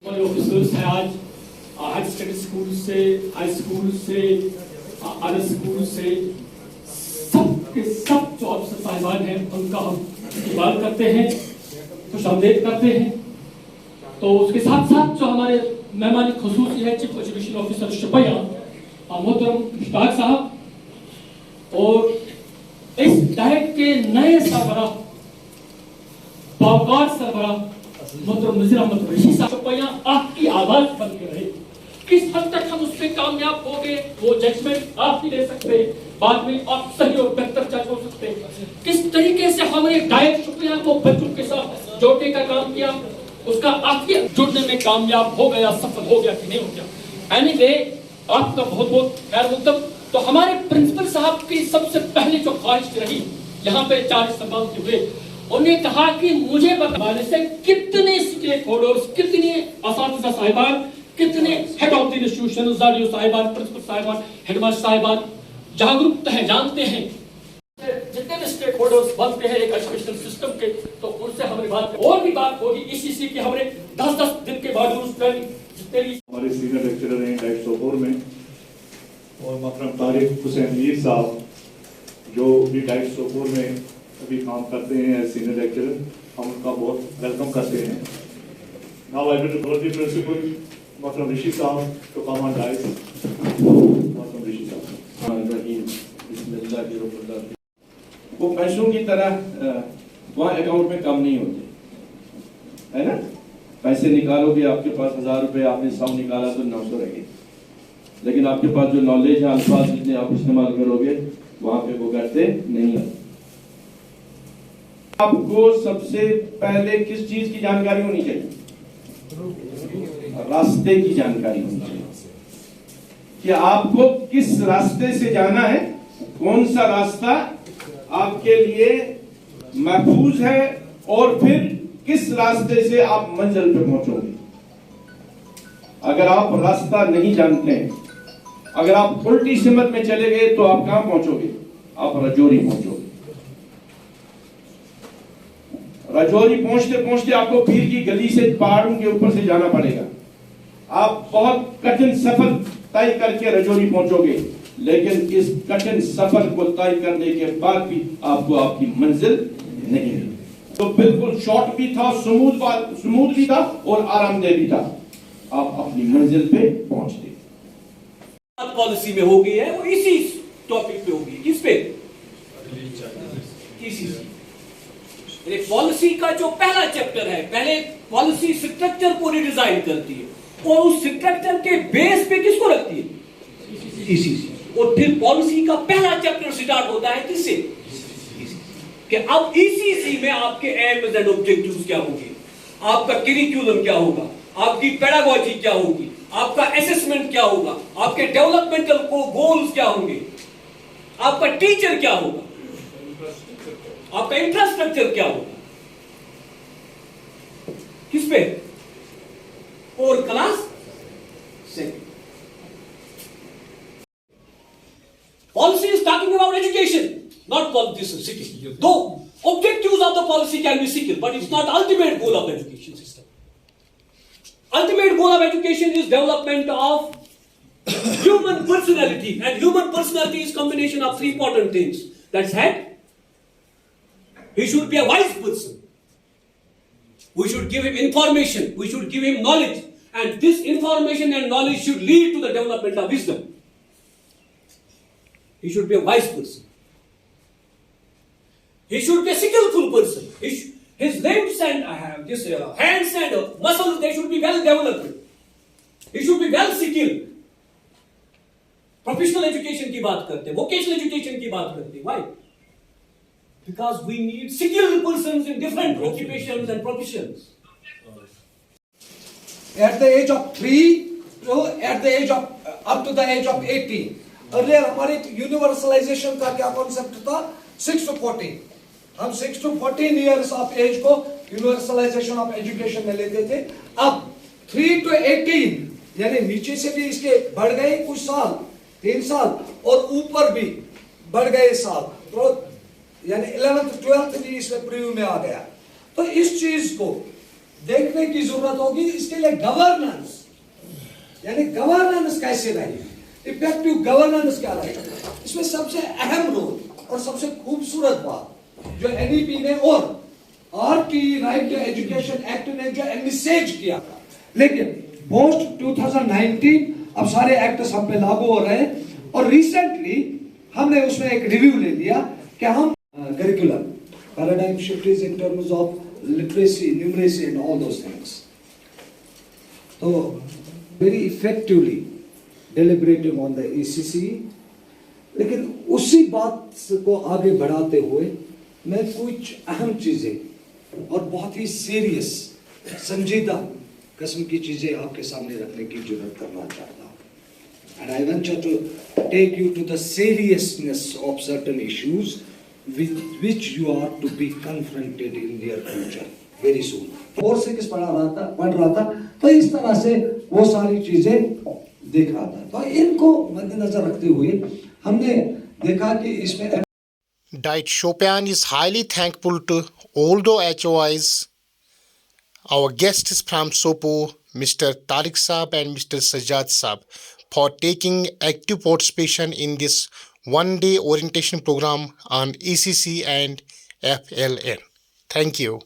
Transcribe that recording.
हमारे ऑफिसर्स हैं आज हायर सेकेंडरी स्कूल से, हाई स्कूल से, अदर स्कूल से, सब के सब जो ऑफिसर साहिबान हैं उनका हम इस्तेमाल करते हैं, खुशामदीद करते हैं। तो उसके साथ साथ जो हमारे मेहमान खुसूसी है चीफ एजुकेशन ऑफिसर शुपैया मोहतरम मुश्ताक साहब, और इस डाइट के नए सरबराह बावकार सरबराह मोहतरम नज़ीर अहमद रशीद साहब शुपैया आपकी आवाज बन के रहे। किस हद तक हम उससे कामयाब हो गए वो जजमेंट आप ही दे सकते हैं, बाद में आप सही और बेहतर जज हो सकते हैं। किस तरीके से हमने डाइट शुपैया को बच्चों के साथ जोड़ने का काम किया, उसका आखिर जुड़ने में कामयाब हो गया, सफल हो गया कि नहीं हो गया। एनीवे आपका बहुत बहुत खैर मकदम। तो हमारे प्रिंसिपल साहब की सबसे पहले जो ख्वाहिश रही यहाँ पे 4 इस्तेमाल के हुए, उन्हें कहा कि मुझे बताने से कितने स्टेक होल्डर्स, कितने असातिज़ा साहिबान, कितने हेड ऑफ द इंस्टीट्यूशन साहिबान, प्रिंसिपल साहिबान, हेडमास्टर साहिबान जागरूक है, जानते हैं जितने भी स्टेक होल्डर्स बनते हैं एक एजुकेशनल सिस्टम के, तो उनसे हमारी बात और भी बात होगी। इसी की हमने 10-10 दिन के बाद जितने भी हमारे सीनियर लेक्चरर हैं डाइट सोपोर में, और मोहतरम तारिक हुसैन मीर साहब जो भी डाइट सोपोर में अभी काम करते हैं एज सीनियर लेक्चरर, हम उनका बहुत वेलकम करते हैं। Now I will call the principal मोहतरम ऋषि साहब टू कम ऑन डाइट। मोहतरम ऋषि साहब। वो पैसों की तरह वहाँ अकाउंट में कम नहीं होते, है ना। पैसे निकालोगे आपके पास 1000 रुपए, आपने 100 निकाला तो 900 रह गए, लेकिन आपके पास जो नॉलेज है, अल्फाज जितने आप इस्तेमाल करोगे वहां पे वो करते नहीं। आपको सबसे पहले किस चीज की जानकारी होनी चाहिए? रास्ते की जानकारी होनी चाहिए कि आपको किस रास्ते से जाना है, कौन सा रास्ता आपके लिए महफूज है, और फिर किस रास्ते से आप मंजिल पे पहुंचोगे। अगर आप रास्ता नहीं जानते हैं, अगर आप उल्टी सिमत में चले गए तो आप कहां पहुंचोगे? आप रजौरी पहुंचोगे। रजौरी पहुंचते पहुंचते आपको पीर की गली से पहाड़ों के ऊपर से जाना पड़ेगा। आप बहुत कठिन सफर तय करके रजौरी पहुंचोगे, लेकिन इस कठिन सफर को तय करने के बाद भी आपको आपकी मंजिल नहीं मिली। तो बिल्कुल शॉर्ट भी था, स्मूथ भी था और आरामदेह भी था, आप अपनी मंजिल पे पहुंचते। पॉलिसी में हो गई है वो इसी टॉपिक पे होगी। किस पे? पॉलिसी का जो पहला चैप्टर है, पहले पॉलिसी स्ट्रक्चर को रिडिजाइन करती है और उस स्ट्रक्चर के बेस पे किसको रखती है? ईसीसी। और फिर पॉलिसी का पहला चैप्टर स्टार्ट होता है किससे? कि अब ईसीसी में आपके एम्स एंड ऑब्जेक्टिव्स क्या होंगे, आपका करिकुलम क्या होगा, आपकी पेडागोजी क्या होगी, आपका असेसमेंट क्या होगा, आपके डेवलपमेंटल को गोल्स क्या होंगे, आपका टीचर क्या होगा, आपका इंफ्रास्ट्रक्चर क्या होगा, किस पे? और class second. Policy is talking about education, not politics. Though objectives of the policy can be secret, but it's not ultimate goal of the education system. Ultimate goal of education is development of human personality, and human personality is combination of 3 important things. That's head. He should be a wise person. We should give him information. We should give him knowledge, and this information and knowledge should lead to the development of wisdom. He should be a wise person. He should be a skillful person. His limbs and hands and muscles, they should be well developed. He should be well skilled. Professional education की बात करते हैं, vocational education की बात करते हैं. Why? Because we need skilled persons in different occupations and professions. At the age of 3 to at the age of up to the age of 18. Earlier हमारे universalization का क्या कॉन्सेप्ट था? 6 to 14. हम 6 to 14 years of age को universalization of education में लेते थे। अब 3 to 18 यानी नीचे से भी इसके बढ़ गए कुछ साल, 3 साल, और ऊपर भी बढ़ गए साल, तो यानी 11th 12th भी इसमें प्रीव्यू में आ गया। तो इस चीज को देखने की जरूरत होगी। इसके लिए गवर्नेंस, यानी गवर्नेंस कैसे रहेगी, इफेक्टिव गवर्नेंस क्या रहेगा, इसमें सबसे अहम रोल और सबसे खूबसूरत बात जो NEP ने और RT right to education act ने जो एनविसेज किया था, लेकिन पोस्ट 2019 अब सारे एक्ट्स हम पे लागू हो रहे हैं और रिसेंटली हमने उसमें एक रिव्यू ले लिया कि हम curriculum paradigm shift is in terms of literacy, numeracy and all those things, तो very effectively deliberating on the ECC। लेकिन उसी बात को आगे बढ़ाते हुए मैं कुछ अहम चीजें और बहुत ही सीरियस संजीदा किस्म की चीजें आपके सामने रखने की जरूरत करना चाहता हूँ। And I venture to take you to the seriousness of certain issues with which you are to be confronted in their future very soon। 4-6 पढ़ रहा था तो इस तरह से वो सारी चीजें देख रहा था, तो इनको मद्देनजर रखते हुए हमने देखा कि इसमें Diet Chopin is highly thankful to all the HOIs. Our guests from SOPO, Mr. Tariq Saab and Mr. Sajjad Saab, for taking active participation in this one-day orientation program on ECC and FLN. Thank you.